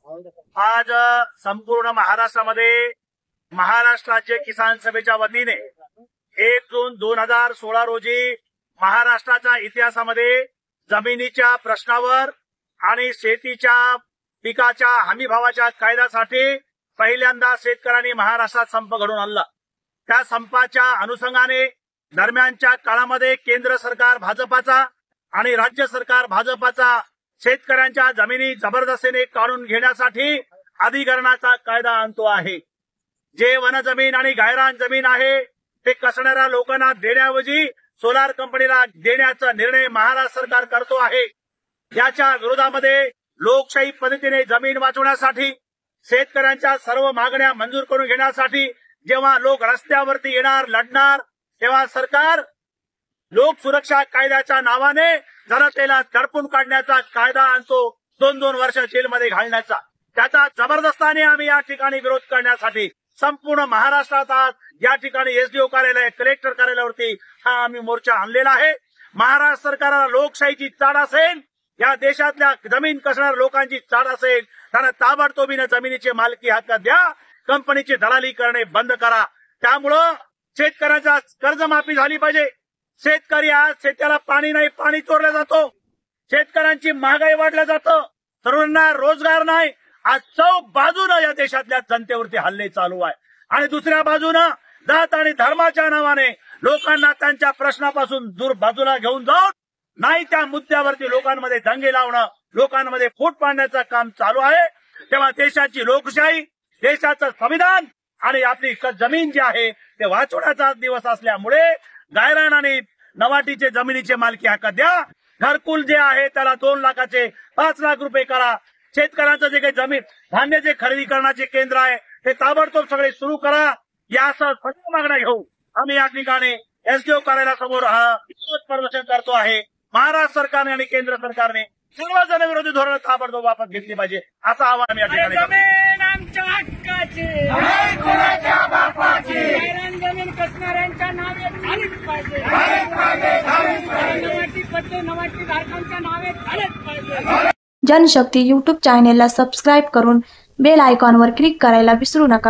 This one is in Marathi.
आज संपूर्ण महाराष्ट्रामध्ये महाराष्ट्र राज्य किसान सभेच्या वतीने 1 जून 2016 रोजी महाराष्ट्राच्या इतिहासामध्ये जमिनीच्या प्रश्नावर आणि शेतीच्या पिकाच्या हमीभावाच्या कायद्यासाठी पहिल्यांदा शेतकऱ्यांनी महाराष्ट्रात संप घडवून आणला। त्या संपाच्या अनुषंगाने दरम्यानच्या काळामध्ये केंद्र सरकार भाजपाचा आणि राज्य सरकार भाजपाचा शेतकऱ्यांच्या जमिनी जबरदस्तीने काढून घेण्यासाठी अधिग्रहणाचा कायदा आणतो आहे। जे वनजमीन आणि गायरान जमीन आहे ते कसणाऱ्या लोकांना देण्याऐवजी सोलार कंपनीला देण्याचा निर्णय महाराष्ट्र सरकार करतो आहे। याच्या विरोधामध्ये लोकशाही पद्धतीने जमीन वाचवण्यासाठी शेतकऱ्यांच्या सर्व मागण्या मंजूर करून घेण्यासाठी जेव्हा लोक रस्त्यावरती येणार लढणार तेव्हा सरकार लोक सुरक्षा कायद्याच्या नावाने जनतेला दडपून काढण्याचा कायदा आणतो, 2-2 वर्ष जेलमध्ये घालण्याचा। त्याचा जबरदस्तीने आम्ही या ठिकाणी विरोध करण्यासाठी संपूर्ण महाराष्ट्रात आज या ठिकाणी एसडीओ कार्यालय कलेक्टर कार्यालयावरती हा आम्ही मोर्चा आणलेला आहे। महाराष्ट्र सरकारला लोकशाहीची चाड असेल, या देशातल्या जमीन कसणाऱ्या लोकांची चाड असेल, त्यांना ताबडतोबीने जमिनीचे मालकी हक्क द्या, कंपनीची दलाली करणे बंद करा। त्यामुळं शेतकऱ्याचा कर्जमाफी झाली पाहिजे। शेतकरी आज शेताला पाणी नाही, पाणी चोरलं जातो, शेतकऱ्यांची महागाई वाढलं जातं, तरुणांना रोजगार नाही। आज चौक बाजूनं या देशातल्या जनतेवरती हल्ले चालू आहे आणि दुसऱ्या बाजूनं जात आणि धर्माच्या नावाने लोकांना त्यांच्या प्रश्नापासून दूर बाजूला घेऊन जाऊन नाही त्या मुद्द्यावरती लोकांमध्ये दंगे लावणं, लोकांमध्ये फूट पाडण्याचं काम चालू आहे। तेव्हा देशाची लोकशाही, देशाचं संविधान आणि आपली जमीन जी आहे ते वाचवण्याचा दिवस असल्यामुळे गायरान आणि नवाटीचे जमिनीचे मालकी हक्क द्या। घरकुल जे आहे त्याला 2 लाखाचे 5 लाख रुपये करा। शेतकऱ्यांचं जे काही जमीन धान्य जे खरेदी करण्याचे केंद्र आहे ते ताबडतोब सगळे सुरू करा। या सर्व मागण्या घेऊ आम्ही या ठिकाणी एसडीओ कार्यालयासमोर विरोध प्रदर्शन करतो आहे। महाराष्ट्र सरकारने आणि केंद्र सरकारने सर्व जनविरोधी धोरण ताबडतोब वापस घेतली पाहिजे असं आवाहन आम्ही या ठिकाणी करतो। जमीन आमच्या हक्काची, गायरान जमीन कसणाऱ्यांच्या नावे झालीच पाहिजे, नवाटी धारकांच्या नावे झालेच पाहिजे। जनशक्ती यूट्यूब चॅनेलला सबस्क्राईब करून बेल आयकॉनवर क्लिक करायला विसरू नका।